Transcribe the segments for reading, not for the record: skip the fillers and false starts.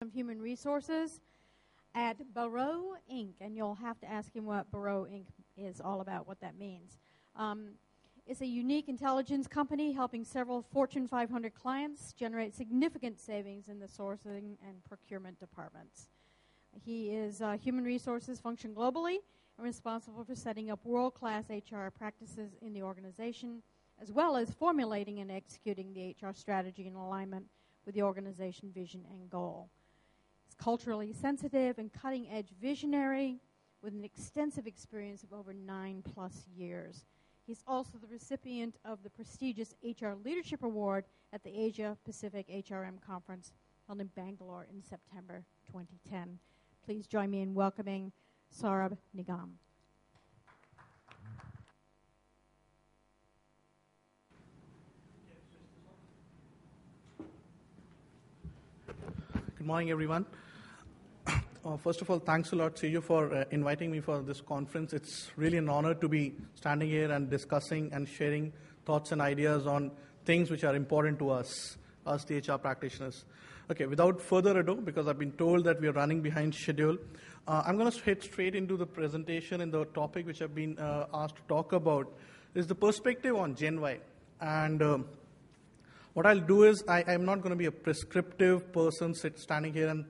of Human Resources at Barreau Inc. And you'll have to ask him what Barreau Inc. is all about, what that means. It's a unique intelligence company helping several Fortune 500 clients generate significant savings in the sourcing and procurement departments. He is Human Resources function globally and responsible for setting up world-class HR practices in the organization, as well as formulating and executing the HR strategy in alignment with the organization vision and goal. He's culturally sensitive and cutting-edge visionary with an extensive experience of over 9+ years. He's also the recipient of the prestigious HR Leadership Award at the Asia Pacific HRM Conference held in Bangalore in September 2010. Please join me in welcoming Saurabh Nigam. Good morning, everyone. First of all, thanks a lot to you for inviting me for this conference. It's really an honor to be standing here and discussing and sharing thoughts and ideas on things which are important to us the HR practitioners. Okay, without further ado, because I've been told that we are running behind schedule, I'm going to head straight into the presentation, and the topic which I've been asked to talk about is the perspective on Gen Y. And what I'll do is I'm not going to be a prescriptive person standing here and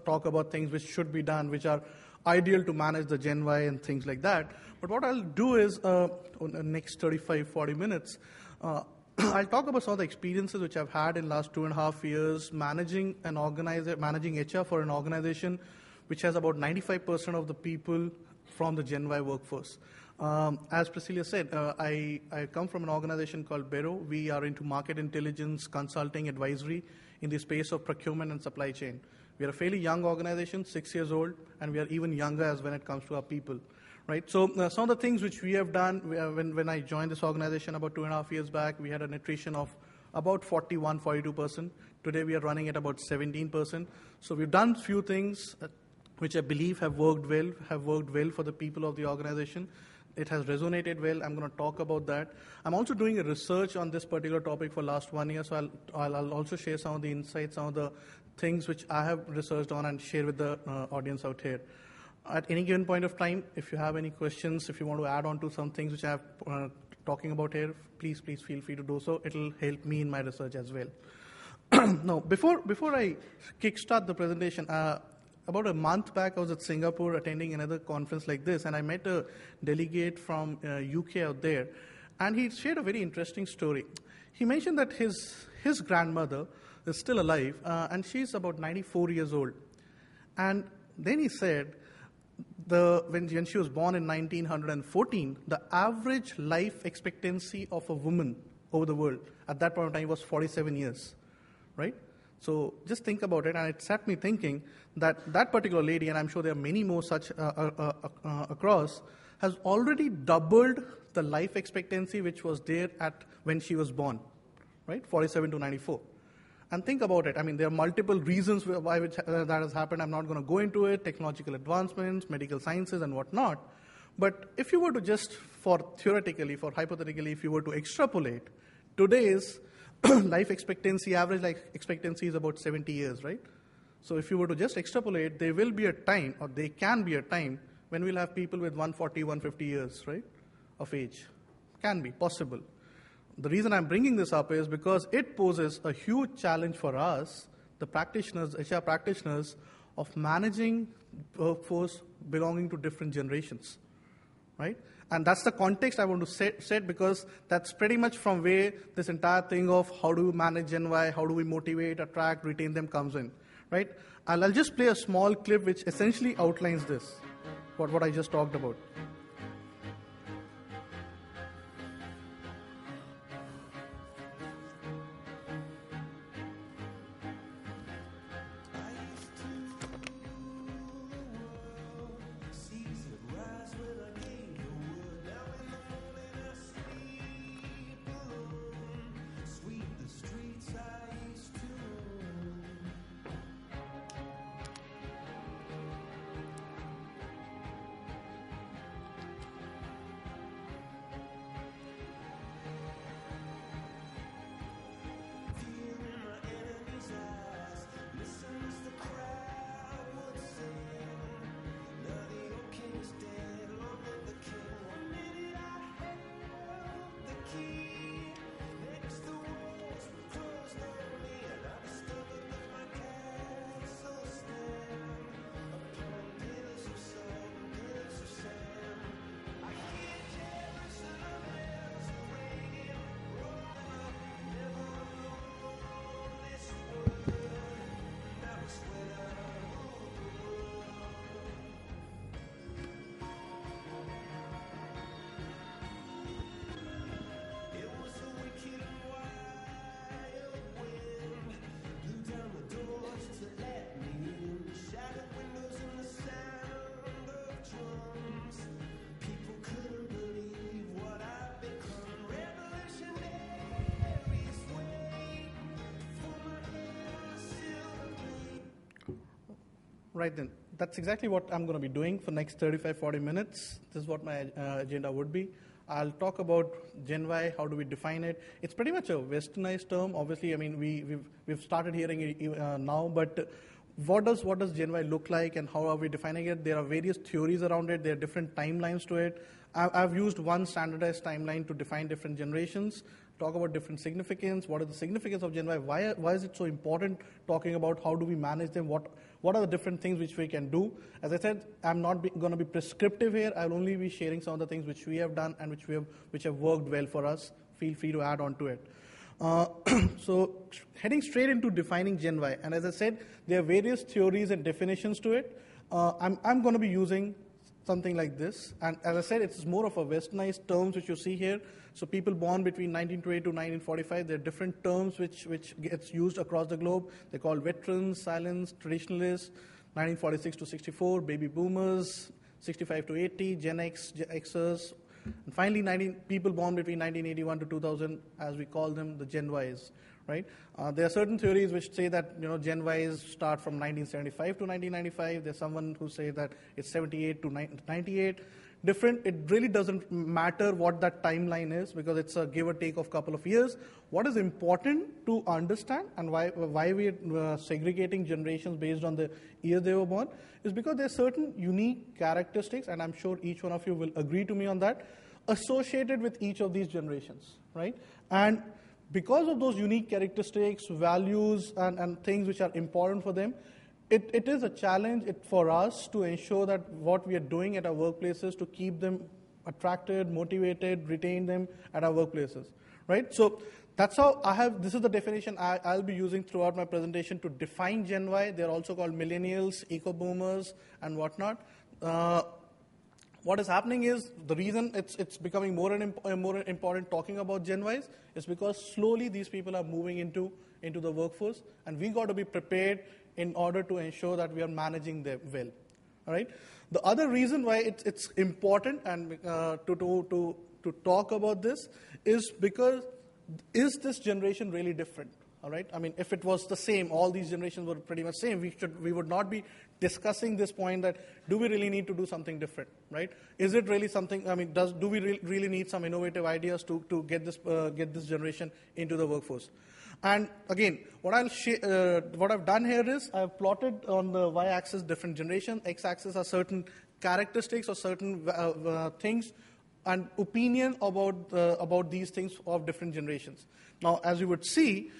talk about things which should be done, which are ideal to manage the Gen Y and things like that. But what I'll do is, in the next 35-40 minutes, I'll talk about some of the experiences which I've had in the last 2.5 years managing HR for an organization which has about 95% of the people from the Gen Y workforce. As Priscilla said, I come from an organization called Barreau. We are into market intelligence, consulting, advisory in the space of procurement and supply chain. We are a fairly young organization, 6 years old, and we are even younger as when it comes to our people. Right. So some of the things which we have done, when I joined this organization about 2.5 years back, we had an attrition of about 42%. Today we are running at about 17%. So we've done few things which I believe have worked well for the people of the organization. It has resonated well. I'm going to talk about that. I'm also doing a research on this particular topic for last 1 year, so I'll also share some of the insights, some of the things which I have researched on and share with the audience out here. At any given point of time, if you have any questions, if you want to add on to some things which I have talking about here, please feel free to do so. It'll help me in my research as well. Now, before I kickstart the presentation, about a month back, I was at Singapore attending another conference like this, and I met a delegate from UK out there, and he shared a very interesting story. He mentioned that his grandmother is still alive, and she's about 94 years old. And then he said, when she was born in 1914, the average life expectancy of a woman over the world at that point in time was 47 years, right? So just think about it, and it set me thinking that particular lady, and I'm sure there are many more such across, has already doubled the life expectancy which was there at when she was born, right? 47 to 94. And think about it. I mean, there are multiple reasons why that has happened. I'm not going to go into it, technological advancements, medical sciences, and whatnot. But if you were to just, hypothetically, if you were to extrapolate, today's life expectancy, average life expectancy is about 70 years, right? So if you were to just extrapolate, there will be a time, or there can be a time, when we'll have people with 140, 150 years, right, of age. Can be possible. The reason I'm bringing this up is because it poses a huge challenge for us, the practitioners, HR practitioners, of managing workforce belonging to different generations, right? And that's the context I want to set because that's pretty much from where this entire thing of how do we manage Gen Y, how do we motivate, attract, retain them comes in, right? I'll just play a small clip which essentially outlines this, what I just talked about. Right then. That's exactly what I'm going to be doing for the next 35, 40 minutes. This is what my agenda would be. I'll talk about Gen Y, how do we define it. It's pretty much a westernized term. Obviously, I mean, we've started hearing it now, but what does Gen Y look like and how are we defining it? There are various theories around it. There are different timelines to it. I've used one standardized timeline to define different generations, talk about different significance, what is the significance of Gen Y, why is it so important, talking about how do we manage them, what are the different things which we can do. As I said, I'm not going to be prescriptive here. I'll only be sharing some of the things which we have done and which have worked well for us. Feel free to add on to it. So heading straight into defining Gen Y, and as I said, there are various theories and definitions to it. I'm going to be using something like this, and as I said, it's more of a westernized terms which you see here. So people born between 1920 to 1945, there are different terms which gets used across the globe. They're called veterans, silents, traditionalists, 1946 to 64, baby boomers, 65 to 80, Gen X, Gen Xers, and finally people born between 1981 to 2000, as we call them, the Gen Ys. Right? There are certain theories which say that Gen Ys start from 1975 to 1995. There's someone who say that it's 78 to 98. Different. It really doesn't matter what that timeline is because it's a give or take of a couple of years. What is important to understand and why we're segregating generations based on the year they were born is because there are certain unique characteristics, and I'm sure each one of you will agree to me on that, associated with each of these generations, right? And because of those unique characteristics, values, and things which are important for them, it is a challenge for us to ensure that what we are doing at our workplaces to keep them attracted, motivated, retain them at our workplaces, right? So that's how this is the definition I'll be using throughout my presentation to define Gen Y. They're also called millennials, eco-boomers, and whatnot. What is happening is the reason it's becoming more and more important talking about Gen Ys is because slowly these people are moving into the workforce, and we got to be prepared in order to ensure that we are managing them well. All right. The other reason why it's important and to talk about this is because is this generation really different? All right. I mean, if it was the same, all these generations were pretty much same. We would not be discussing this point that do we really need to do something different, right? Is it really something? I mean, do we really need some innovative ideas to get this generation into the workforce? And again, what I've done here is I've plotted on the y-axis different generations, x-axis are certain characteristics or certain things and opinion about these things of different generations. Now, as you would see,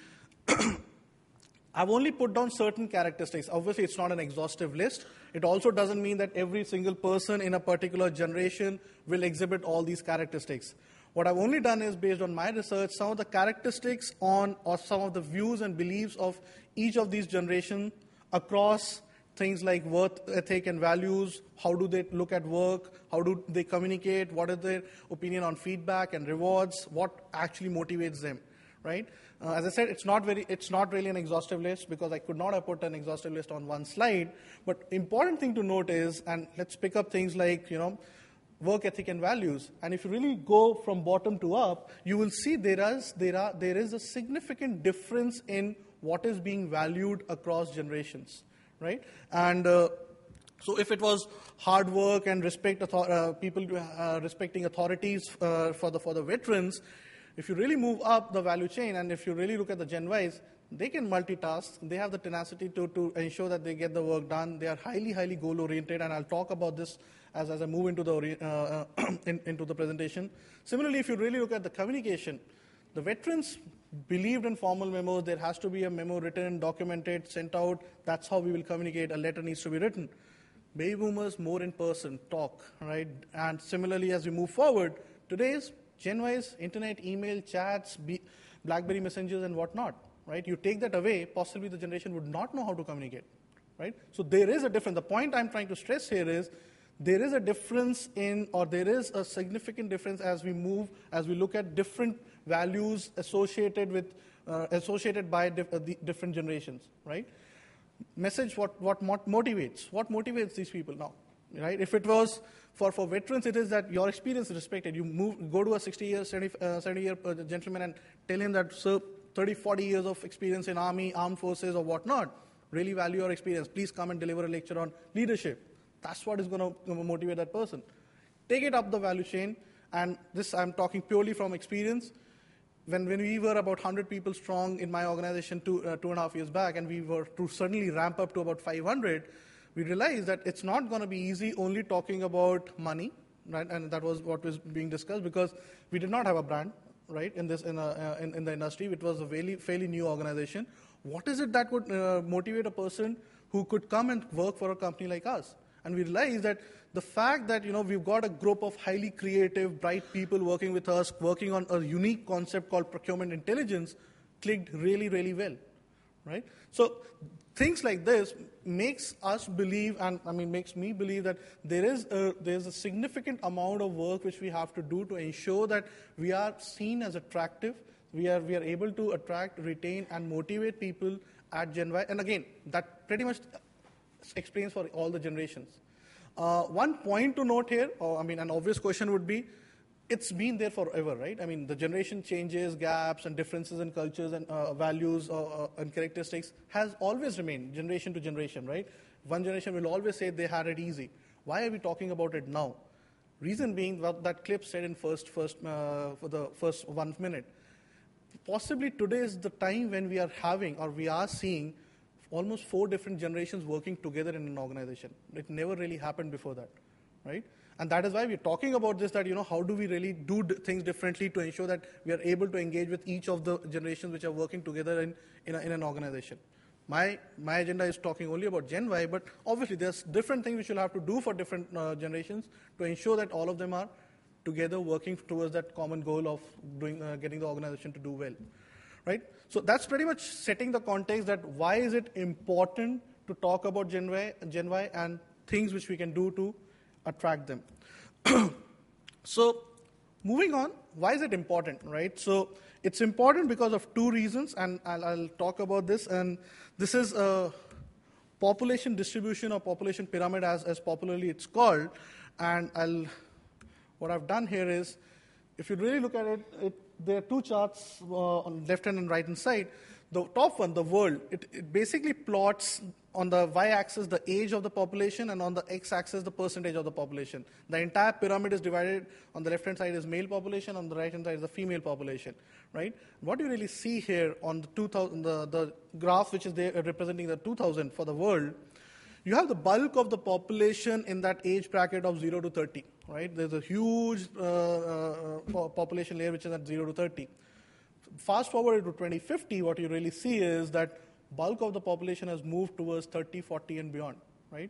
I've only put down certain characteristics. Obviously, it's not an exhaustive list. It also doesn't mean that every single person in a particular generation will exhibit all these characteristics. What I've only done is, based on my research, some of the characteristics or some of the views and beliefs of each of these generations across things like work ethic and values, how do they look at work, how do they communicate, what is their opinion on feedback and rewards, what actually motivates them, right? As I said, it's not really an exhaustive list because I could not have put an exhaustive list on one slide. But important thing to note is, and let's pick up things like, work ethic and values. And if you really go from bottom to up, you will see there is a significant difference in what is being valued across generations, right? And so if it was hard work and people respecting authorities for the veterans, if you really move up the value chain and if you really look at the Gen Ys, they can multitask. They have the tenacity to ensure that they get the work done. They are highly, highly goal-oriented, and I'll talk about this as I move into the presentation. Similarly, if you really look at the communication, the veterans believed in formal memos. There has to be a memo written, documented, sent out. That's how we will communicate. A letter needs to be written. Baby boomers, more in person, talk, right? And similarly, as we move forward, today's Gen Ys, internet, email, chats, BlackBerry messengers, and whatnot, right? You take that away, possibly the generation would not know how to communicate, right? So there is a difference. The point I'm trying to stress here is there is a difference there is a significant difference as we look at different values associated by different generations, right? Message, what motivates these people now, right? If it was for veterans, it is that your experience is respected. You go to a 70-year gentleman and tell him that, sir, 30, 40 years of experience in army, armed forces, or whatnot. really value your experience. Please come and deliver a lecture on leadership. That's what is going to motivate that person. Take it up the value chain, and this I'm talking purely from experience. When we were about 100 people strong in my organization 2.5 years back, and we were to suddenly ramp up to about 500, we realized that it's not going to be easy only talking about money, right? And that was what was being discussed, because we did not have a brand, right, in the industry. It was a fairly new organization. What is it that would motivate a person who could come and work for a company like us? And we realized that the fact that we've got a group of highly creative, bright people working with us, working on a unique concept called procurement intelligence, clicked really, really well, right? So things like this makes us believe, and makes me believe that there's a significant amount of work which we have to do to ensure that we are seen as attractive. We are able to attract, retain, and motivate people at Gen Y. And again, that pretty much explains for all the generations. One point to note here, an obvious question would be, it's been there forever, right? The generation changes, gaps, and differences in cultures and values and characteristics has always remained generation to generation, right? One generation will always say they had it easy. Why are we talking about it now? Reason being what that clip said in for the first 1 minute. Possibly today is the time when we are seeing almost 4 different generations working together in an organization. It never really happened before that, right? And that is why we're talking about this, that, how do we really do things differently to ensure that we are able to engage with each of the generations which are working together in an organization. My agenda is talking only about Gen Y, but obviously there's different things which you'll have to do for different generations to ensure that all of them are together working towards that common goal of getting the organization to do well, right? So that's pretty much setting the context that why is it important to talk about Gen Y and things which we can do to attract them. So moving on, why is it important, right? So it's important because of 2 reasons, and I'll talk about this. And this is a population distribution or population pyramid, as popularly it's called. And what I've done here is, if you really look at it, there are 2 charts on left hand and right hand side. The top one, the world, it basically plots on the y-axis the age of the population, and on the x-axis the percentage of the population. The entire pyramid is divided. On the left-hand side is male population, on the right-hand side is the female population, right? What you really see here on the graph which is there representing the 2000 for the world, you have the bulk of the population in that age bracket of 0 to 30, right? There's a huge population layer which is at 0 to 30. Fast forward to 2050, what you really see is that bulk of the population has moved towards 30, 40, and beyond, right?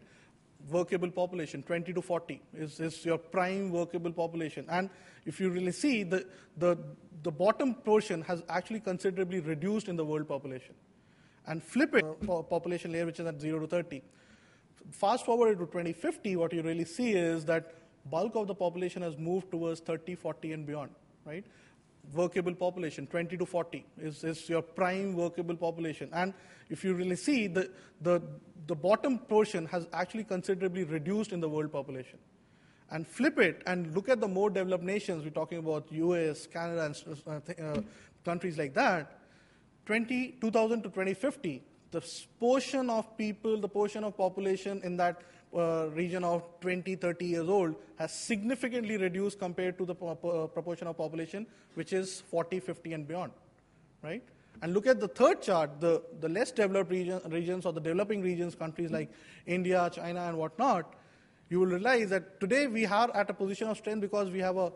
Workable population, 20 to 40 is your prime workable population. And if you really see, the bottom portion has actually considerably reduced in the world population. And flip it, population layer which is at 0 to 30. Fast forward to 2050, what you really see is that bulk of the population has moved towards 30, 40, and beyond, right? Workable population, 20 to 40 is your prime workable population. And if you really see, the bottom portion has actually considerably reduced in the world population. And flip it and look at the more developed nations, we're talking about US, Canada, and countries like that, 2000 to 2050, the portion of people, the portion of population in that region of 20, 30 years old has significantly reduced compared to the proportion of population, which is 40, 50, and beyond, right? And look at the third chart, the less developed regions or the developing regions, countries like India, China, and whatnot, you will realize that today we are at a position of strength because we have a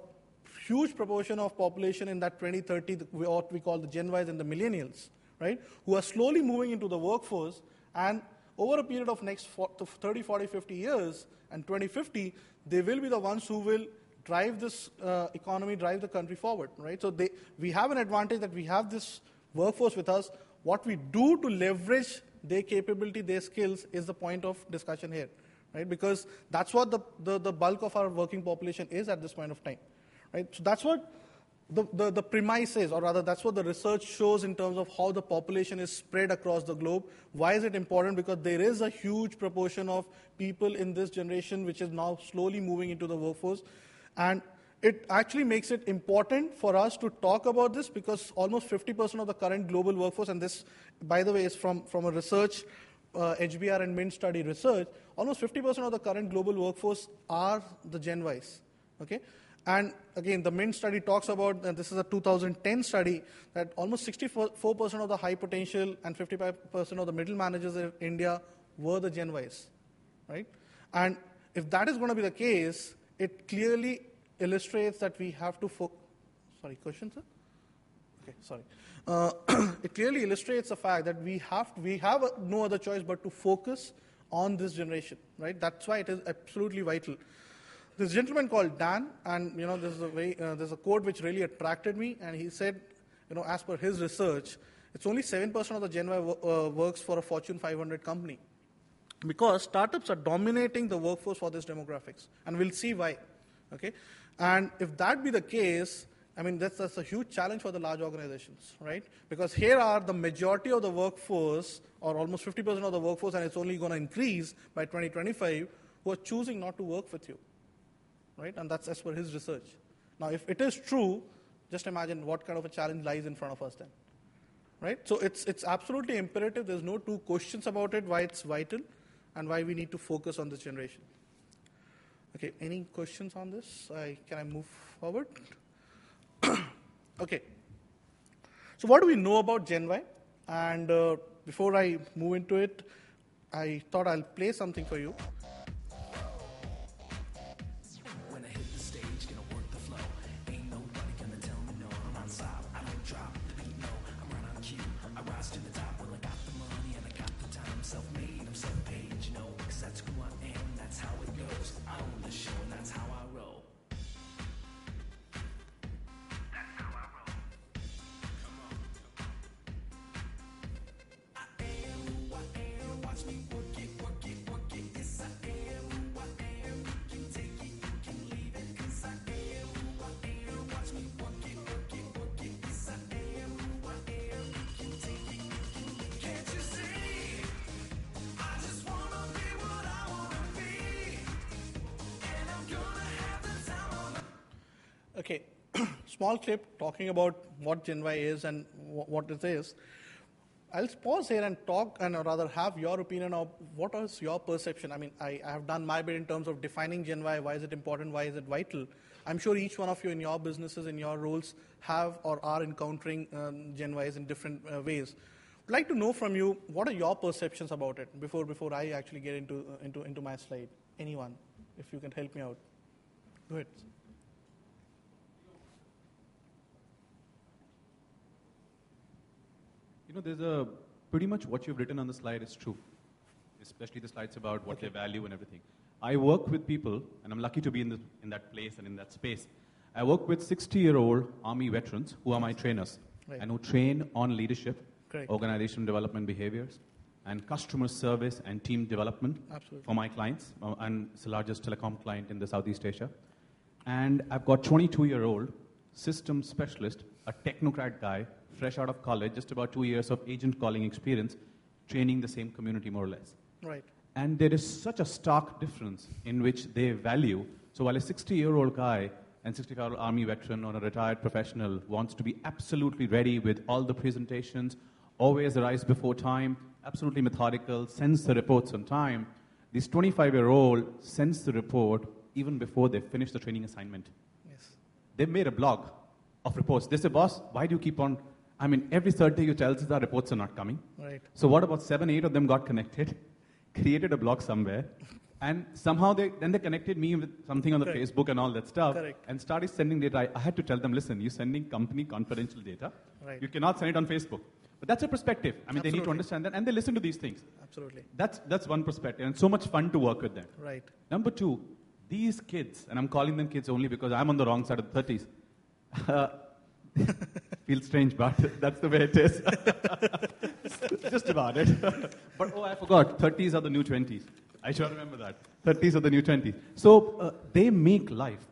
huge proportion of population in that 2030, what we call the Gen Ys and the millennials, right, who are slowly moving into the workforce, and over a period of next 30, 40, 50 years, and 2050, they will be the ones who will drive this economy, drive the country forward, right? So we have an advantage that we have this workforce with us. What we do to leverage their capability, their skills, is the point of discussion here, right? Because that's what the bulk of our working population is at this point of time, right? So that's what the premise is, or rather that's what the research shows in terms of how the population is spread across the globe. Why is it important? Because there is a huge proportion of people in this generation which is now slowly moving into the workforce. And it actually makes it important for us to talk about this, because almost 50% of the current global workforce, and this, by the way, is from a research HBR and Mint study research, almost 50% of the current global workforce are the Gen Ys. Okay? And again, the Mint study talks about, and this is a 2010 study, that almost 64% of the high potential and 55% of the middle managers in India were the Gen Ys. Right? And if that is going to be the case, it clearly illustrates that we have to sorry, question, sir? Okay, sorry. It clearly illustrates the fact that we have no other choice but to focus on this generation, right? That's why it is absolutely vital. This gentleman called Dan, and there's a quote which really attracted me, and he said, as per his research, it's only 7% of the Gen Y works for a Fortune 500 company, because startups are dominating the workforce for this demographics, and we'll see why. Okay, and if that be the case, I mean, that's a huge challenge for the large organizations, right? Because here are the majority of the workforce, or almost 50% of the workforce, and it's only going to increase by 2025, who are choosing not to work with you, right? And that's as per his research. Now, if it is true, just imagine what kind of a challenge lies in front of us then, right? So it's absolutely imperative. There's no two questions about it, why it's vital, and why we need to focus on this generation. Okay, any questions on this? Can I move forward? Okay. So what do we know about Gen Y? And before I move into it, I thought I'll play something for you. When I hit the stage, gonna work the flow. Ain't nobody gonna tell me no. I'm on top, I don't drop the beat, no. I'm right on cue, I rise to the top. Well, I got the money and I got the time. I'm self-made, I'm self-paid, because that's who I am, that's how it goes. I own the show and that's how I roll. Okay, small clip talking about what Gen Y is and what it is. I'll pause here and talk, and rather have your opinion of what is your perception. I mean, I have done my bit in terms of defining Gen Y. Why is it important? Why is it vital? I'm sure each one of you in your businesses, in your roles, have or are encountering Gen Ys in different ways. I'd like to know from you, what are your perceptions about it before I actually get into my slide? Anyone, if you can help me out. Go ahead. There's pretty much what you've written on the slide is true, especially the slides about what they value and everything. I work with people, and I'm lucky to be in that place and in that space. I work with 60-year-old Army veterans who are my trainers, right, and who train on leadership, correct, organization development behaviors, and customer service and team development, absolutely, for my clients, and it's the largest telecom client in the Southeast Asia. And I've got 22-year-old system specialist, a technocrat guy, fresh out of college, just about 2 years of agent calling experience, training the same community more or less. Right. And there is such a stark difference in which they value. So while a 60-year-old guy and 60-year-old Army veteran or a retired professional wants to be absolutely ready with all the presentations, always arrives before time, absolutely methodical, sends the reports on time, this 25-year-old sends the report even before they finish the training assignment. Yes. They've made a blog of reports. They say, boss, why do you keep on... I mean, every third day you tell us our reports are not coming. Right. So what about 7, 8 of them got connected, created a blog somewhere, and somehow they connected me with something on the Correct. Facebook and all that stuff, Correct. and started sending data. I had to tell them, listen, you're sending company confidential data. Right. You cannot send it on Facebook. But that's a perspective. I mean, Absolutely. they need to understand that, and they listen to these things. Absolutely. That's one perspective, and so much fun to work with them. Right. Number 2, these kids, and I'm calling them kids only because I'm on the wrong side of the 30s. Feels strange, but that's the way it is. Just about it. But I forgot, 30s are the new 20s. I should remember that. 30s are the new 20s. So they make life.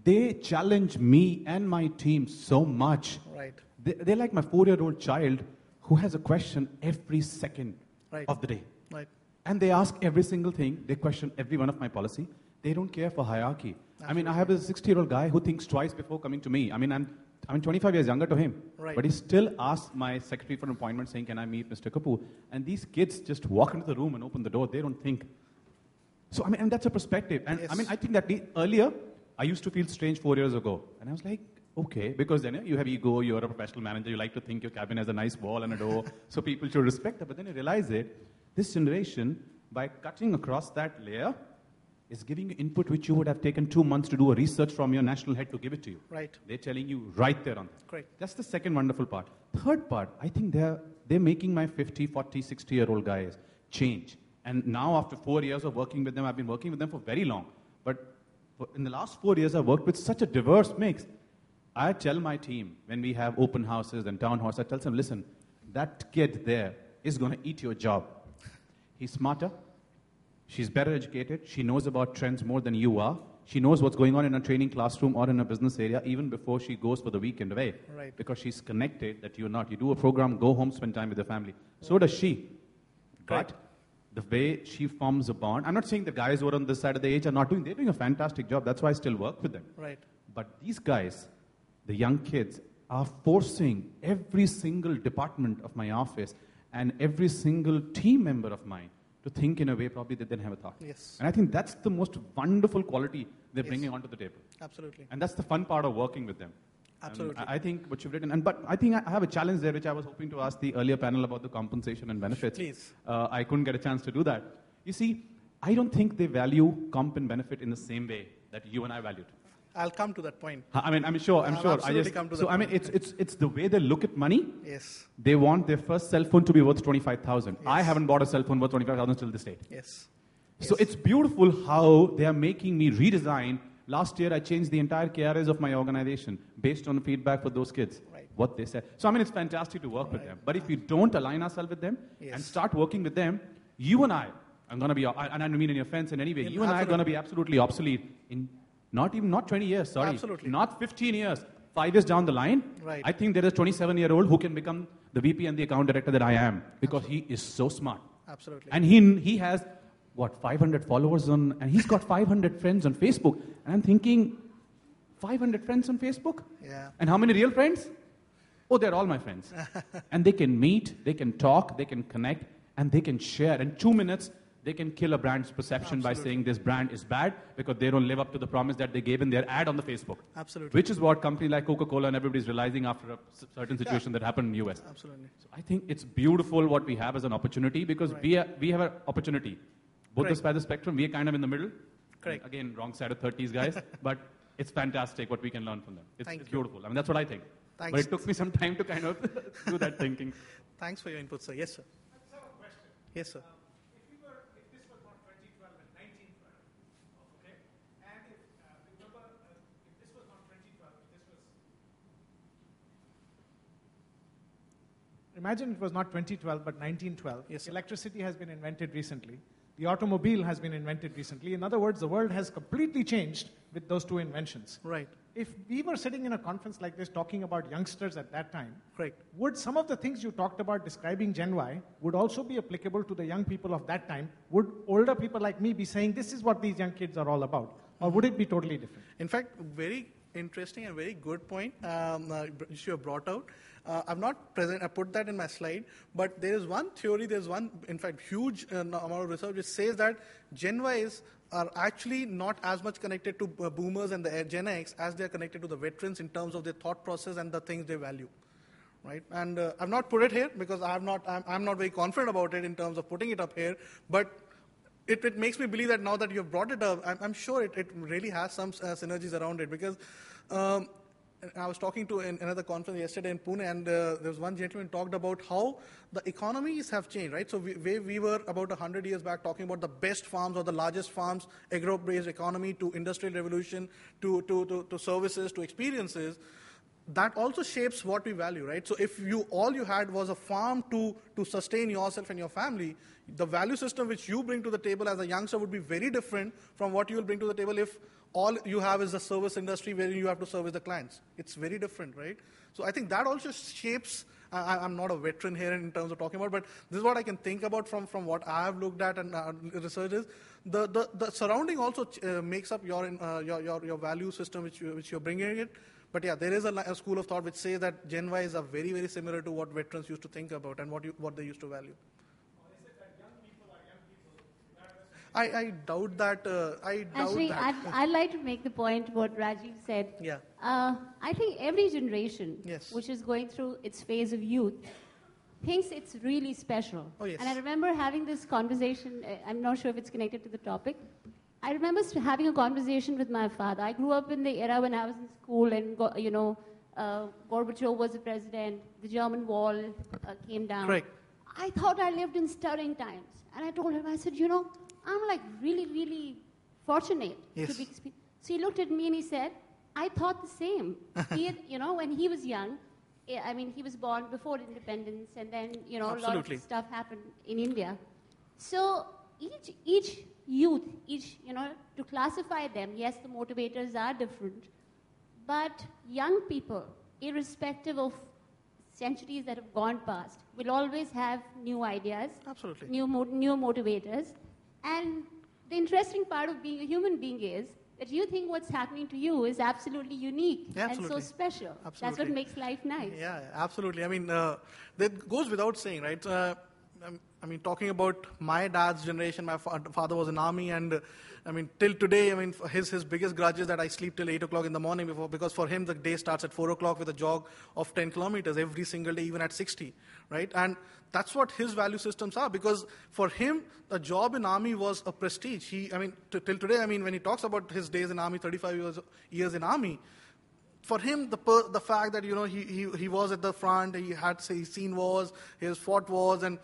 They challenge me and my team so much. Right. They're like my 4-year-old child who has a question every second, right, of the day. Right. And they ask every single thing. They question every one of my policy. They don't care for hierarchy. Absolutely. I mean, I have a 60-year-old guy who thinks twice before coming to me. I mean, I'm 25 years younger to him. Right. But he still asks my secretary for an appointment saying, can I meet Mr. Kapoor? And these kids just walk into the room and open the door. They don't think. So, I mean, and that's a perspective. And Yes. I mean, I think that earlier, I used to feel strange 4 years ago. And I was like, okay, because then you have ego, you're a professional manager, you like to think your cabin has a nice wall and a door, so people should respect that. But then you realize this generation, by cutting across that layer, is giving you input which you would have taken 2 months to do a research from your national head to give it to you. Right. They're telling you right there on that. Great. That's the second wonderful part. Third part, I think they're making my 50, 40, 60-year-old guys change. And now after 4 years of working with them, I've been working with them for very long. But in the last 4 years, I've worked with such a diverse mix. I tell my team, when we have open houses and town halls, I tell them, listen, that kid there is going to eat your job. He's smarter. She's better educated. She knows about trends more than you are. She knows what's going on in a training classroom or in a business area even before she goes for the weekend away. Right. Because she's connected that you're not. You do a program, go home, spend time with your family. So does she. But the way she forms a bond, I'm not saying the guys who are on this side of the age are not doing, they're doing a fantastic job. That's why I still work with them. Right. But these guys, the young kids, are forcing every single department of my office and every single team member of mine to think in a way probably they didn't have a thought. Yes. And I think that's the most wonderful quality they're Yes. bringing onto the table. Absolutely. And that's the fun part of working with them. Absolutely. I think what you've written, but I think I have a challenge there, which I was hoping to ask the earlier panel about the compensation and benefits. Please. I couldn't get a chance to do that. You see, I don't think they value comp and benefit in the same way that you and I valued. I'll come to that point. I mean, I'm sure. Absolutely come to So that I mean, point. it's the way they look at money. Yes. They want their first cell phone to be worth 25,000. Yes. I haven't bought a cell phone worth 25,000 till this date. Yes. So Yes. it's beautiful how they are making me redesign. Last year, I changed the entire KRAs of my organization based on feedback for those kids, Right. what they said. So I mean, it's fantastic to work with them. But if you don't align ourselves with them Yes. and start working with them, you and I are going to be, and I don't mean any offense in any way, you and I are going to be absolutely obsolete in not 20 years, sorry. Absolutely. Not 15 years. 5 years down the line, Right. I think there is a 27-year-old who can become the VP and the account director that I am because he is so smart. Absolutely. And he has, 500 followers on, and he's got 500 friends on Facebook. And I'm thinking, 500 friends on Facebook? Yeah. And how many real friends? Oh, they're all my friends. And they can meet, they can talk, they can connect, and they can share. In 2 minutes, they can kill a brand's perception by saying this brand is bad because they don't live up to the promise that they gave in their ad on the Facebook. Absolutely. Which is what companies like Coca-Cola and everybody's realizing after a certain situation that happened in the US. Absolutely. So I think it's beautiful what we have as an opportunity because we have an opportunity. Both Correct. the side of the spectrum, we are kind of in the middle. Correct. Again, wrong side of 30s, guys. But it's fantastic what we can learn from them. It's Thank you. beautiful. I mean, that's what I think. Thanks. But it took me some time to kind of do that thinking. Thanks for your input, sir. Yes, sir. Yes, sir. If this was not 2012 and 1912, okay, and if remember, if this was not 2012, this was. Imagine it was not 2012 but 1912. Yes, sir. Electricity has been invented recently. The automobile has been invented recently. In other words, the world has completely changed with those two inventions. Right. If we were sitting in a conference like this talking about youngsters at that time, Right. would some of the things you talked about describing Gen Y would also be applicable to the young people of that time? Would older people like me be saying, this is what these young kids are all about? Or would it be totally different? In fact, very interesting and very good point which you have brought out. I've not present. I put that in my slide, but there is one theory. There's one, in fact, huge amount of research which says that Gen Ys are actually not as much connected to boomers and the Gen X as they are connected to the veterans in terms of their thought process and the things they value. Right, and I've not put it here because I'm not very confident about it in terms of putting it up here, but. It makes me believe that now that you've brought it up, I'm sure it really has some synergies around it because I was talking to another conference yesterday in Pune and there was one gentleman talked about how the economies have changed, right? So we were about 100 years back talking about the best farms or the largest farms, agro-based economy to industrial revolution to services to experiences. That also shapes what we value, right? So if all you had was a farm to sustain yourself and your family, the value system which you bring to the table as a youngster would be very different from what you will bring to the table if all you have is the service industry where you have to service the clients. It's very different, right? So I think that also shapes, I'm not a veteran here in terms of talking about, but this is what I can think about from what I have looked at and research is. The surrounding also makes up your value system which you're bringing it. But yeah, there is a school of thought which says that Gen Ys are very, very similar to what veterans used to think about and what they used to value. I doubt that. Actually, I'd like to make the point what Rajiv said. Yeah. I think every generation Yes. which is going through its phase of youth thinks it's really special. Oh, yes. And I remember having this conversation, I'm not sure if it's connected to the topic. I remember having a conversation with my father. I grew up in the era when I was in school and, Gorbachev was the president, the German wall came down. Correct. I thought I lived in stirring times. And I told him, I said, I'm like really, really fortunate to Yes. be experienced. So he looked at me and he said, I thought the same. He had, when he was young, he was born before independence, and then, a lot Absolutely. of stuff happened in India. So each youth, to classify them, yes, the motivators are different, but young people, irrespective of centuries that have gone past, will always have new ideas, Absolutely. new motivators. And the interesting part of being a human being is that you think what's happening to you is absolutely unique and so special. Absolutely. That's what makes life nice. Yeah, absolutely. That goes without saying, right? Talking about my dad's generation, my father was in army, and till today, his biggest grudge is that I sleep till 8 o'clock in the morning because for him the day starts at 4 o'clock with a jog of 10 kilometers every single day, even at 60, right? And that's what his value systems are, because for him, a job in army was a prestige. Till today, when he talks about his days in army, 35 years in army, for him, the fact that he was at the front, he had seen wars, he has fought wars, and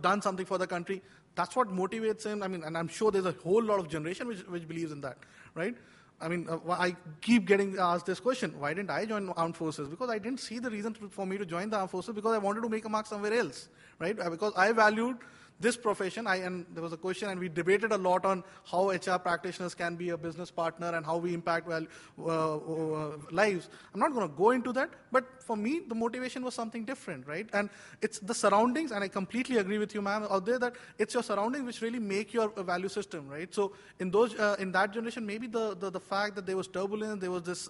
done something for the country. That's what motivates him. And I'm sure there's a whole lot of generation which believes in that, right? I keep getting asked this question: why didn't I join armed forces? Because I didn't see the reason for me to join the armed forces, because I wanted to make a mark somewhere else, right? Because I valued this profession, and there was a question, and we debated a lot on how HR practitioners can be a business partner and how we impact lives. I'm not going to go into that, but for me, the motivation was something different, right? And it's the surroundings, and I completely agree with you, ma'am, out there, that it's your surroundings which really make your value system, right? So in that generation, maybe the fact that there was turbulence, there was this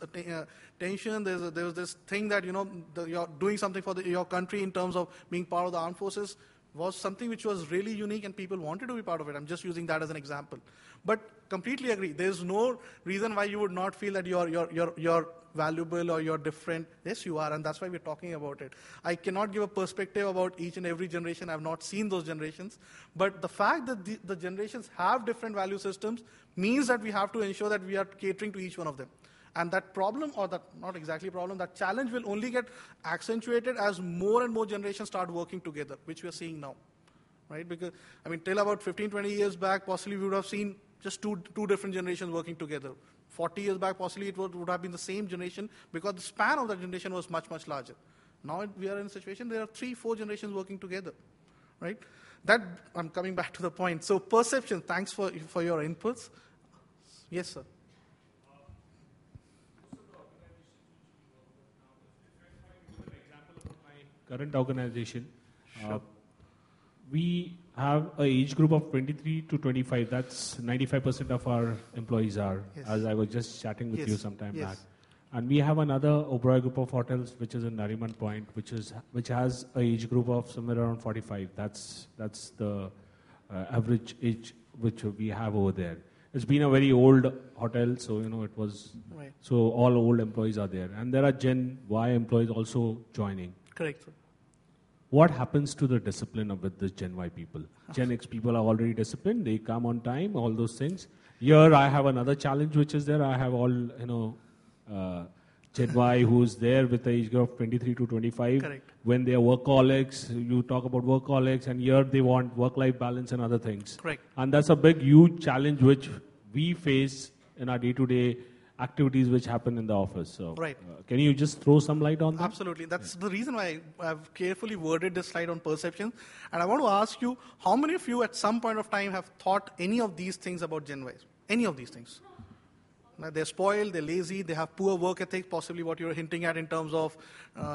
tension, there was this thing that, you're doing something for your country in terms of being part of the armed forces, was something which was really unique and people wanted to be part of it. I'm just using that as an example. But completely agree. There's no reason why you would not feel that you're valuable or you're different. Yes, you are, and that's why we're talking about it. I cannot give a perspective about each and every generation. I've not seen those generations. But the fact that the generations have different value systems means that we have to ensure that we are catering to each one of them. And that problem, or that not exactly problem, that challenge will only get accentuated as more and more generations start working together, which we are seeing now, right? Because, till about 15, 20 years back, possibly we would have seen just two different generations working together. 40 years back, possibly it would have been the same generation, because the span of that generation was much, much larger. Now we are in a situation, there are 3-4 generations working together, right? That, I'm coming back to the point. So perception, thanks for your inputs. Yes, sir. Current organization, Sure. we have an age group of 23 to 25. That's 95% of our employees are, Yes. as I was just chatting with Yes. you some time Yes. back. And we have another Oberoi group of hotels, which is in Nariman Point, which has an age group of somewhere around 45. That's the average age which we have over there. It's been a very old hotel, so it was. Right. So all old employees are there, and there are Gen Y employees also joining. Correct, sir. What happens to the discipline of with the Gen Y people? Gen X people are already disciplined. They come on time, all those things. Here I have another challenge which is there. I have all, Gen Y who's there with the age group of 23 to 25. Correct. When they are workaholics, you talk about workaholics, and here they want work-life balance and other things. Correct. And that's a big, huge challenge which we face in our day-to-day activities which happen in the office. So, Right. Can you just throw some light on that? Absolutely. That's the reason why I've carefully worded this slide on perception. And I want to ask you, how many of you at some point of time have thought any of these things about Gen Ys? Any of these things? Now, they're spoiled, they're lazy, they have poor work ethic, possibly what you're hinting at in terms of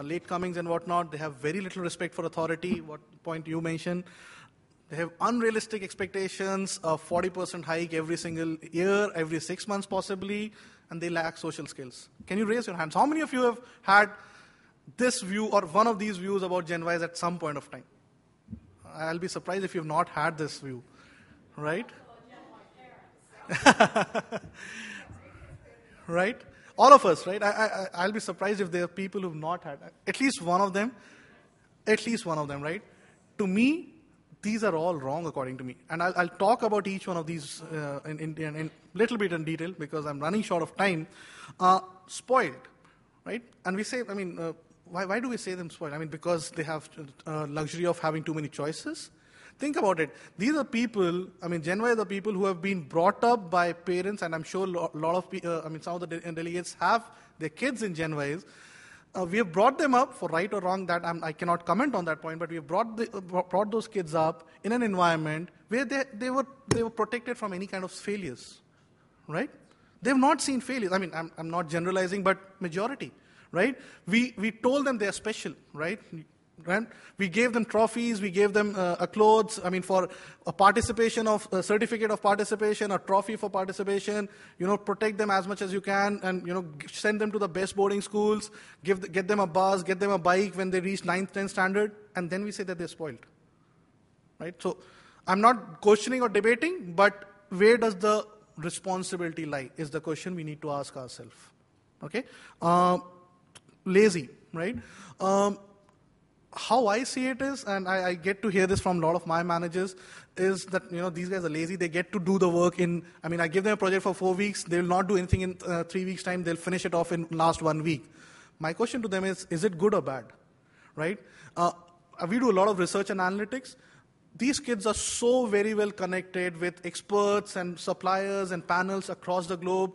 late comings and whatnot. They have very little respect for authority, what point you mentioned. They have unrealistic expectations, a 40% hike every single year, every 6 months possibly, and they lack social skills. Can you raise your hands? How many of you have had this view or one of these views about Gen Ys at some point of time? I'll be surprised if you've not had this view, right? Right? All of us, right? I'll be surprised if there are people who've not had at least one of them. At least one of them, right? To me, these are all wrong according to me. And I'll talk about each one of these in little bit in detail because I'm running short of time. Spoiled, right? And we say, why do we say them spoiled? Because they have luxury of having too many choices. Think about it. These are people, Gen Y are the people who have been brought up by parents, and I'm sure a lot of people, some of the delegates have their kids in Gen Ys. We have brought them up, for right or wrong, that I cannot comment on that point, but we have brought those kids up in an environment where they were protected from any kind of failures, right? They have not seen failures. I'm not generalizing, but majority, right? We told them they are special, right? Right? We gave them trophies, we gave them clothes, for a participation of a certificate of participation, a trophy for participation, protect them as much as you can and, send them to the best boarding schools, get them a bus, get them a bike when they reach 9th, 10th standard, and then we say that they're spoiled. Right? So, I'm not questioning or debating, but where does the responsibility lie is the question we need to ask ourselves. Okay? Lazy, right? How I see it is, and I get to hear this from a lot of my managers, is that, these guys are lazy. They get to do the work I give them a project for 4 weeks. They will not do anything in 3 weeks' time. They'll finish it off in last 1 week. My question to them is it good or bad? Right? We do a lot of research and analytics. These kids are so very well connected with experts and suppliers and panels across the globe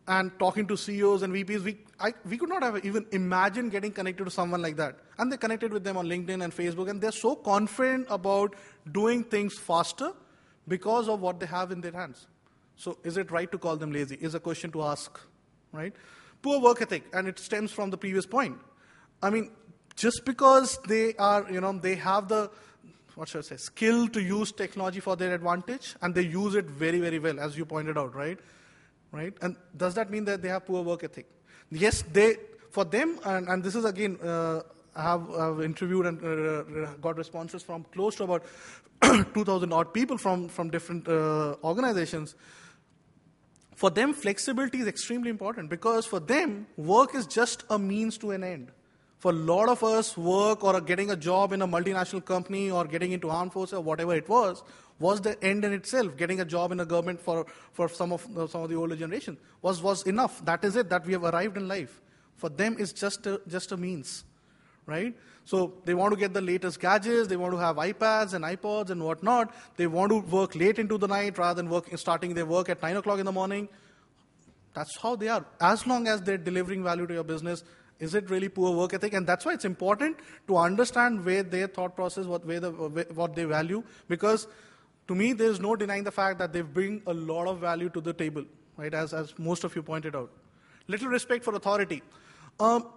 and talking to CEOs and VPs. We could not have even imagined getting connected to someone like that. And they connected with them on LinkedIn and Facebook, and they're so confident about doing things faster because of what they have in their hands. So is it right to call them lazy? Is a question to ask, right? Poor work ethic, and it stems from the previous point. Just because they are, they have the, skill to use technology for their advantage, and they use it very, very well, as you pointed out, right? Right? And does that mean that they have poor work ethic? Yes, for them, and this is again, I have interviewed and got responses from close to about 2,000 odd people from different organizations. For them, flexibility is extremely important because for them, work is just a means to an end. For a lot of us, work or getting a job in a multinational company or getting into armed forces or whatever it was the end in itself. Getting a job in a government for some of the older generation was enough. That is it, that we have arrived in life. For them, it's just a means, right? So they want to get the latest gadgets, they want to have iPads and iPods and whatnot. They want to work late into the night rather than starting their work at 9 o'clock in the morning. That's how they are. As long as they're delivering value to your business, is it really poor work ethic? And that's why it's important to understand where their thought process, what they value. Because to me, there's no denying the fact that they bring a lot of value to the table, right? As most of you pointed out. Little respect for authority.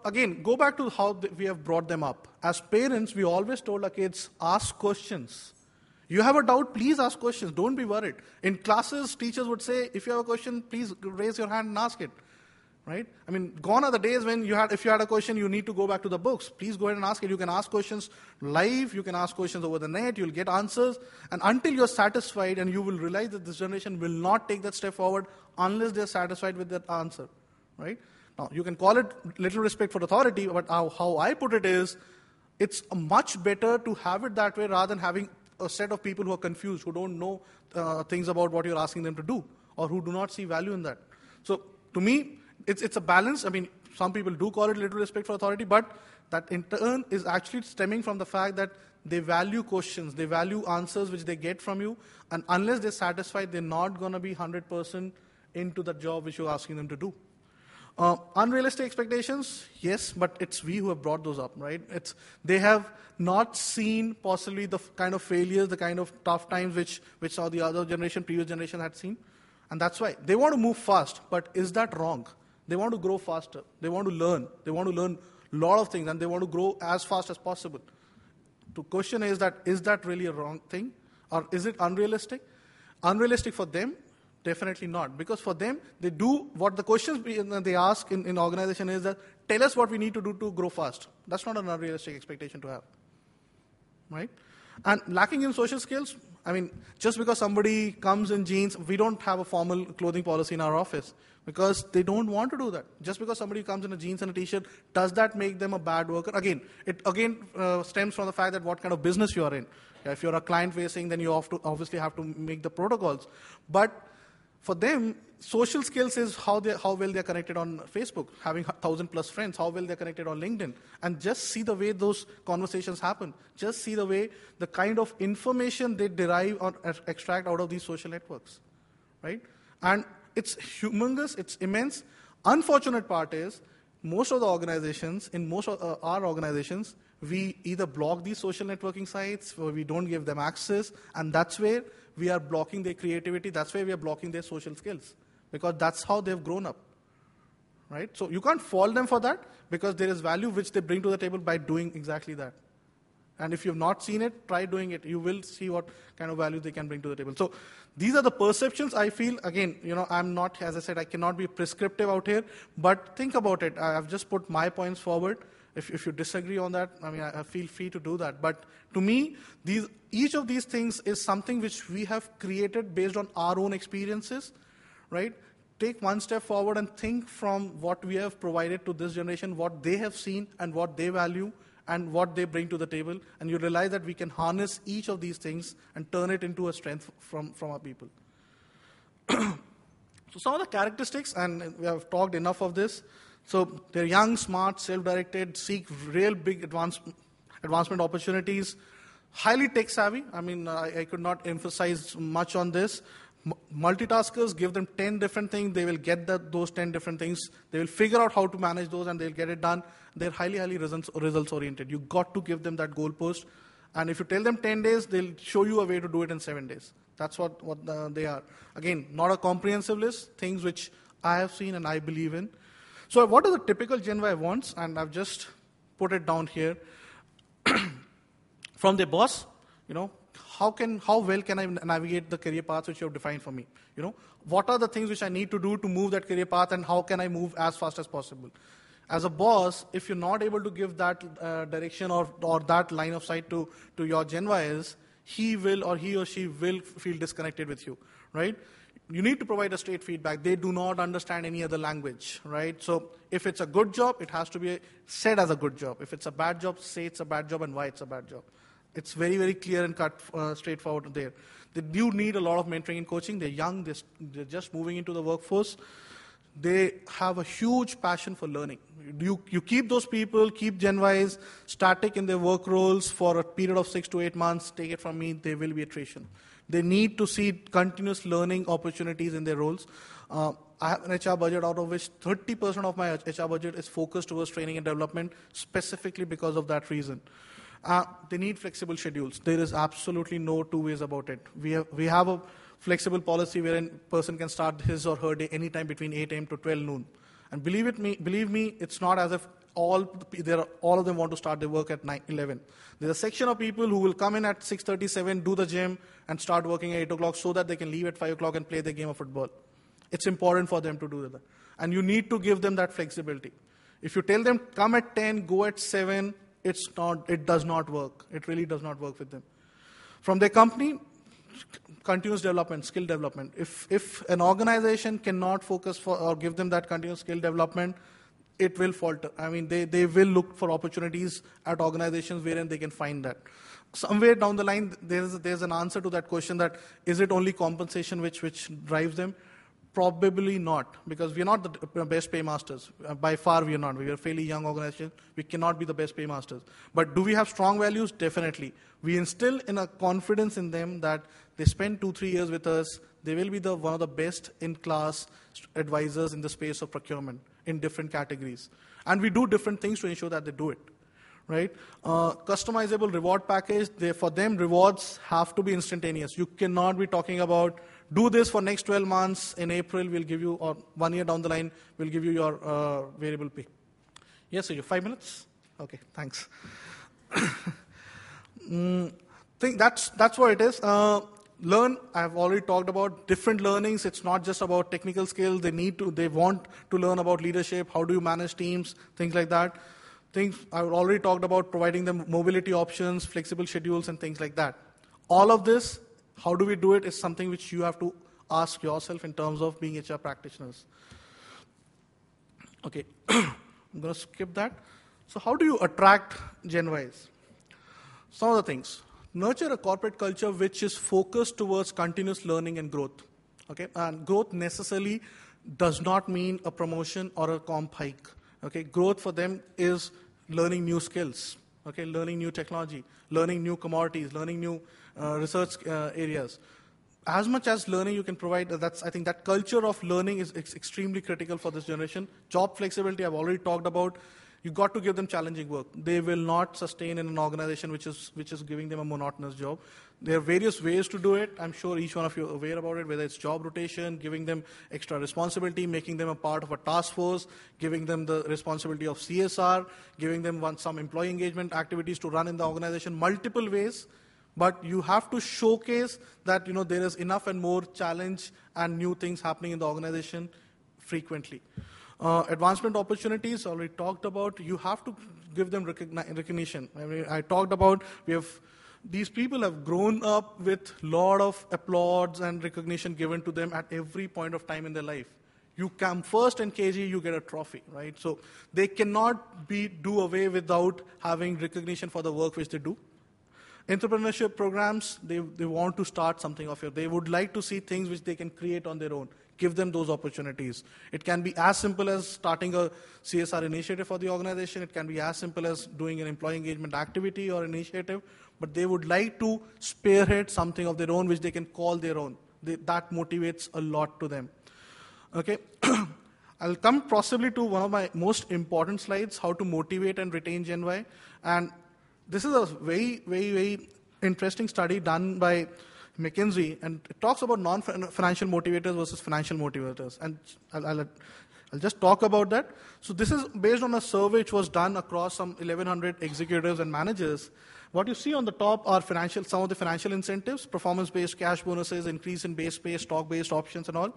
Again, go back to how we have brought them up. As parents, we always told our kids, ask questions. You have a doubt, please ask questions. Don't be worried. In classes, teachers would say, if you have a question, please raise your hand and ask it. Right? Gone are the days when if you had a question, you need to go back to the books. Please go ahead and ask it. You can ask questions live. You can ask questions over the net. You'll get answers. And until you're satisfied, and you will realize that this generation will not take that step forward unless they're satisfied with that answer. Right? Now, you can call it little respect for authority, but how I put it is, it's much better to have it that way rather than having a set of people who are confused, who don't know things about what you're asking them to do, or who do not see value in that. So, to me, it's a balance. Some people do call it little respect for authority, but that in turn is actually stemming from the fact that they value questions, they value answers which they get from you, and unless they're satisfied, they're not going to be 100% into the job which you're asking them to do. Unrealistic expectations, yes, but it's we who have brought those up, right? They have not seen possibly the kind of failures, the kind of tough times which saw the other generation, previous generation had seen. And that's why they want to move fast, but is that wrong? They want to grow faster. They want to learn. They want to learn a lot of things, and they want to grow as fast as possible. The question is that really a wrong thing? Or is it unrealistic? Unrealistic for them? Definitely not. Because for them, they do what the questions they ask in organization is that, tell us what we need to do to grow fast. That's not an unrealistic expectation to have. Right? And lacking in social skills, I mean, just because somebody comes in jeans, we don't have a formal clothing policy in our office because they don't want to do that. Just because somebody comes in a jeans and a t-shirt, does that make them a bad worker? Again, it stems from the fact that what kind of business you are in. If you're a client-facing, then you obviously have to make the protocols. But for them, social skills is how well they're connected on Facebook, having 1,000+ friends, how well they're connected on LinkedIn. And just see the way those conversations happen. Just see the kind of information they derive or extract out of these social networks. Right? And it's humongous, it's immense. Unfortunate part is, most of the organizations, in most of our organizations, we either block these social networking sites or we don't give them access, and that's where we are blocking their creativity, that's where we are blocking their social skills, because that's how they've grown up. Right? So you can't fault them for that, because there is value which they bring to the table by doing exactly that. And if you've not seen it, try doing it. You will see what kind of value they can bring to the table. So these are the perceptions I feel. Again, I'm not, as I said, I cannot be prescriptive out here, but think about it. I've just put my points forward. If you disagree on that, I mean, I feel free to do that. But to me, each of these things is something which we have created based on our own experiences, right? Take one step forward and think from what we have provided to this generation, what they have seen and what they value and what they bring to the table, and you realize that we can harness each of these things and turn it into a strength from our people. So some of the characteristics, and we have talked enough of this. So they're young, smart, self-directed, seek real big advancement opportunities, highly tech-savvy. I mean, I could not emphasize much on this. Multitaskers, give them 10 different things, they will get those 10 different things. They will figure out how to manage those and they'll get it done. They're highly, highly results-oriented. You got to give them that goalpost. And if you tell them 10 days, they'll show you a way to do it in 7 days. That's what they are. Again, not a comprehensive list, things which I have seen and I believe in. So what are the typical Gen Y wants? And I've just put it down here. From their boss, how well can I navigate the career paths which you have defined for me? What are the things which I need to do to move that career path, and how can I move as fast as possible? As a boss, if you're not able to give that direction or that line of sight to your Gen Ys, he or she will feel disconnected with you, right? You need to provide a straight feedback. They do not understand any other language, right? So if it's a good job, it has to be said as a good job. If it's a bad job, say it's a bad job and why it's a bad job. It's very, very clear and cut straightforward there. They do need a lot of mentoring and coaching. They're young. They're just moving into the workforce. They have a huge passion for learning. You keep those people, keep Gen Ys static in their work roles for a period of 6 to 8 months, take it from me, there will be attrition. They need to see continuous learning opportunities in their roles. I have an HR budget out of which 30% of my HR budget is focused towards training and development, specifically because of that reason. They need flexible schedules. There is absolutely no two ways about it. We have a flexible policy wherein a person can start his or her day anytime between 8 a.m. to 12 noon. And believe me, it's not as if all of them want to start their work at 11. There's a section of people who will come in at 6:37, do the gym, and start working at 8 o'clock so that they can leave at 5 o'clock and play their game of football. It's important for them to do that. And you need to give them that flexibility. If you tell them, come at 10, go at 7, it does not work. It really does not work with them. From their company, continuous development, skill development. If an organization cannot focus or give them that continuous skill development, it will falter. I mean, they will look for opportunities at organizations wherein they can find that. Somewhere down the line, there's an answer to that question that, is it only compensation which drives them? Probably not, because we are not the best paymasters. By far we are not. We are a fairly young organization. We cannot be the best paymasters. But do we have strong values? Definitely. We instill in a confidence in them that they spend 2-3 years with us. They will be one of the best in class advisors in the space of procurement in different categories. And we do different things to ensure that they do it. Right? Customizable reward package. For them, rewards have to be instantaneous. You cannot be talking about, do this for next 12 months. In April, we'll give you, or 1 year down the line, we'll give you your variable pay. Yes, sir, you 5 minutes? Okay, thanks. think that's what it is. Learn, I've already talked about different learnings. It's not just about technical skills. They want to learn about leadership, how do you manage teams, things like that. Things I've already talked about, providing them mobility options, flexible schedules, and things like that. All of this, how do we do it, is something which you have to ask yourself in terms of being HR practitioners. Okay, I'm going to skip that. So how do you attract Gen Ys? Some of the things. Nurture a corporate culture which is focused towards continuous learning and growth. Okay, and growth necessarily does not mean a promotion or a comp hike. Okay, growth for them is learning new skills. Okay, learning new technology, learning new commodities, learning new research areas. As much as learning you can provide, I think that culture of learning is extremely critical for this generation. Job flexibility, I've already talked about. You've got to give them challenging work. They will not sustain in an organization which is giving them a monotonous job. There are various ways to do it. I'm sure each one of you are aware about it, whether it's job rotation, giving them extra responsibility, making them a part of a task force, giving them the responsibility of CSR, giving them some employee engagement activities to run in the organization, multiple ways. But you have to showcase that there is enough and more challenge and new things happening in the organization frequently. Advancement opportunities, already talked about. You have to give them recognition. I mean, I talked about these people have grown up with a lot of applause and recognition given to them at every point of time in their life. You come first in KG, you get a trophy, right? So they cannot do away without having recognition for the work which they do. Entrepreneurship programs, they want to start something of it. They would like to see things which they can create on their own. Give them those opportunities. It can be as simple as starting a CSR initiative for the organization. It can be as simple as doing an employee engagement activity or initiative. But they would like to spearhead something of their own which they can call their own. That motivates a lot to them. Okay, I'll come possibly to one of my most important slides, how to motivate and retain Gen Y. And this is a very, very, very interesting study done by McKinsey, and it talks about non-financial motivators versus financial motivators. And I'll just talk about that. So this is based on a survey which was done across some 1,100 executives and managers. What you see on the top are some of the financial incentives, performance-based cash bonuses, increase in base pay, stock-based options and all.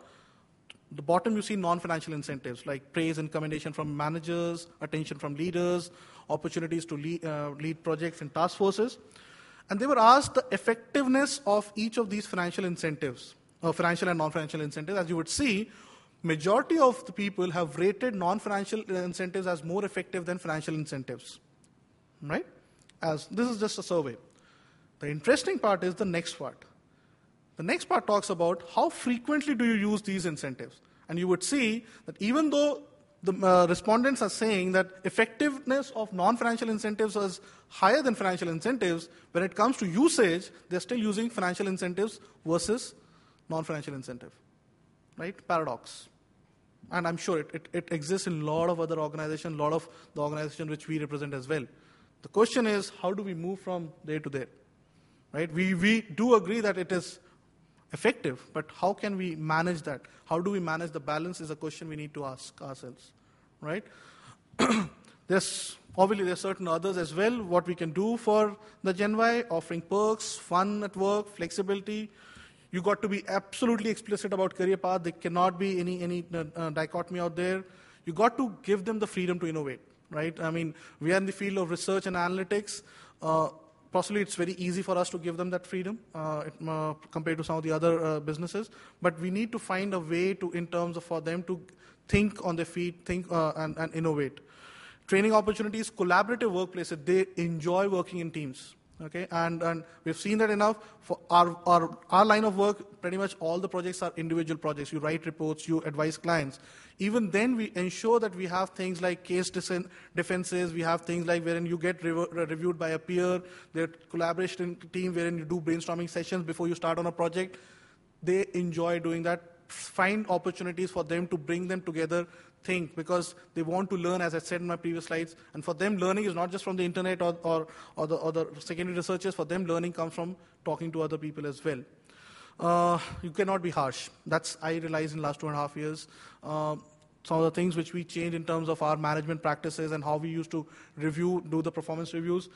The bottom you see non-financial incentives like praise and commendation from managers, attention from leaders, opportunities to lead projects and task forces. And they were asked the effectiveness of each of these financial incentives, financial and non-financial incentives. As you would see, majority of the people have rated non-financial incentives as more effective than financial incentives, right? As this is just a survey. The interesting part is the next part. The next part talks about how frequently do you use these incentives. And you would see that even though the respondents are saying that effectiveness of non-financial incentives is higher than financial incentives, when it comes to usage, they're still using financial incentives versus non-financial incentive. Right? Paradox. And I'm sure it exists in a lot of other organizations, a lot of the organizations which we represent as well. The question is, how do we move from there to there? Right? We do agree that it is effective, but how can we manage that? How do we manage the balance is a question we need to ask ourselves, right? There's certain others as well, what we can do for the Gen Y, offering perks, fun at work, flexibility. You got to be absolutely explicit about career path. There cannot be any dichotomy out there. You got to give them the freedom to innovate, right? I mean, we are in the field of research and analytics. Possibly it's very easy for us to give them that freedom compared to some of the other businesses. But we need to find a way in terms of for them to think on their feet, think and innovate. Training opportunities, collaborative workplaces, they enjoy working in teams. Okay, and we've seen that enough. For our line of work, pretty much all the projects are individual projects. You write reports, you advise clients. Even then, we ensure that we have things like case defenses. We have things like wherein you get reviewed by a peer. There's collaboration team wherein you do brainstorming sessions before you start on a project. They enjoy doing that. Find opportunities for them to bring them together, think, because they want to learn, as I said in my previous slides. And for them, learning is not just from the internet or the secondary researchers. For them, learning comes from talking to other people as well. You cannot be harsh. That's I realized in the last 2.5 years. some of the things which we changed in terms of our management practices and how we used to do the performance reviews.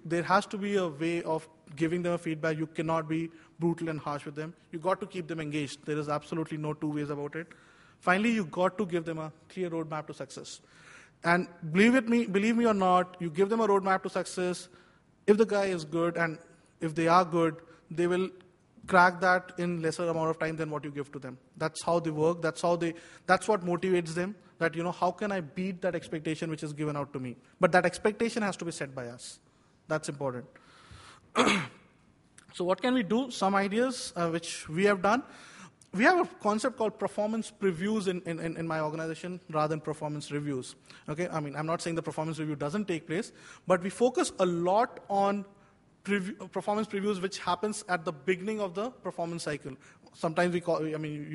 There has to be a way of giving them a feedback. You cannot be brutal and harsh with them. You got to keep them engaged. There is absolutely no two ways about it. Finally, you got to give them a clear roadmap to success. And believe me or not, you give them a roadmap to success. If the guy is good and if they are good, they will crack that in lesser amount of time than what you give to them. That's how they work. That's what motivates them. That, how can I beat that expectation which is given out to me? But that expectation has to be set by us. That's important. So what can we do? Some ideas which we have done. We have a concept called performance previews in my organization rather than performance reviews. Okay, I'm not saying the performance review doesn't take place, but we focus a lot on performance previews, which happens at the beginning of the performance cycle. Sometimes you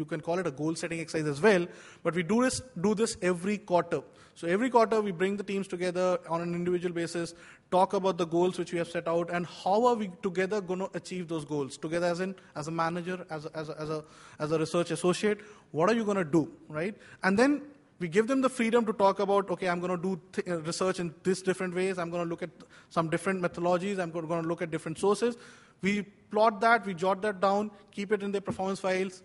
can call it a goal-setting exercise as well, but we do this every quarter. So every quarter we bring the teams together on an individual basis, talk about the goals which we have set out, and how are we together going to achieve those goals? Together as a manager, as a research associate, what are you going to do, right? And then we give them the freedom to talk about, okay, I'm going to do research in this different ways. I'm going to look at some different methodologies. I'm going to look at different sources. We plot that, we jot that down, keep it in their performance files.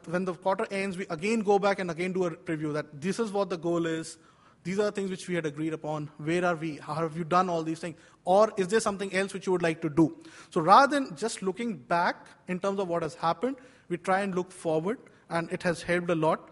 When the quarter ends, we again go back and again do a preview that this is what the goal is. These are the things which we had agreed upon. Where are we? How have you done all these things? Or is there something else which you would like to do? So rather than just looking back in terms of what has happened, we try and look forward, and it has helped a lot.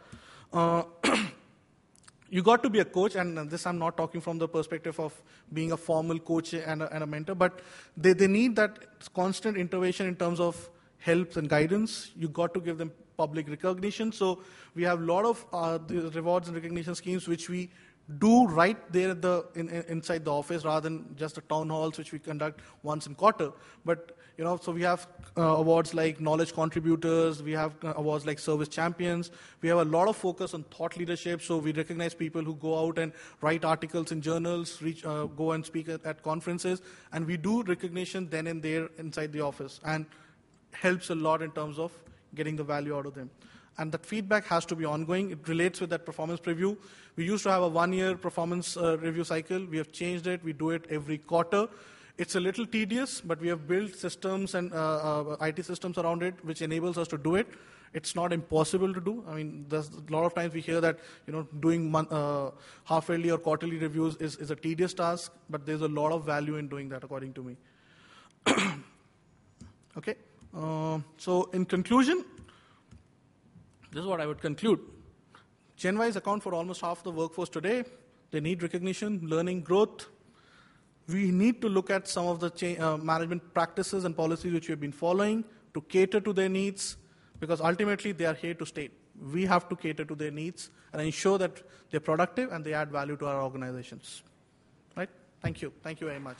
You got to be a coach, and this I'm not talking from the perspective of being a formal coach and a mentor, but they need that constant intervention in terms of help and guidance. You got to give them public recognition. So we have a lot of the rewards and recognition schemes which we do right there inside the office rather than just the town halls which we conduct once in quarter. But so we have awards like knowledge contributors, we have awards like service champions, we have a lot of focus on thought leadership, so we recognize people who go out and write articles in journals, go and speak at conferences, and we do recognition then and there inside the office, and helps a lot in terms of getting the value out of them. And that feedback has to be ongoing. It relates with that performance preview. We used to have a 1-year performance review cycle. We have changed it. We do it every quarter. It's a little tedious, but we have built systems and IT systems around it, which enables us to do it. It's not impossible to do. There's a lot of times we hear that doing half-yearly or quarterly reviews is a tedious task, but there's a lot of value in doing that, according to me. Okay. So in conclusion, this is what I would conclude. Gen Ys account for almost half the workforce today. They need recognition, learning, growth. We need to look at some of the management practices and policies which we have been following to cater to their needs, because ultimately they are here to stay. We have to cater to their needs and ensure that they're productive and they add value to our organizations. Right? Thank you. Thank you very much.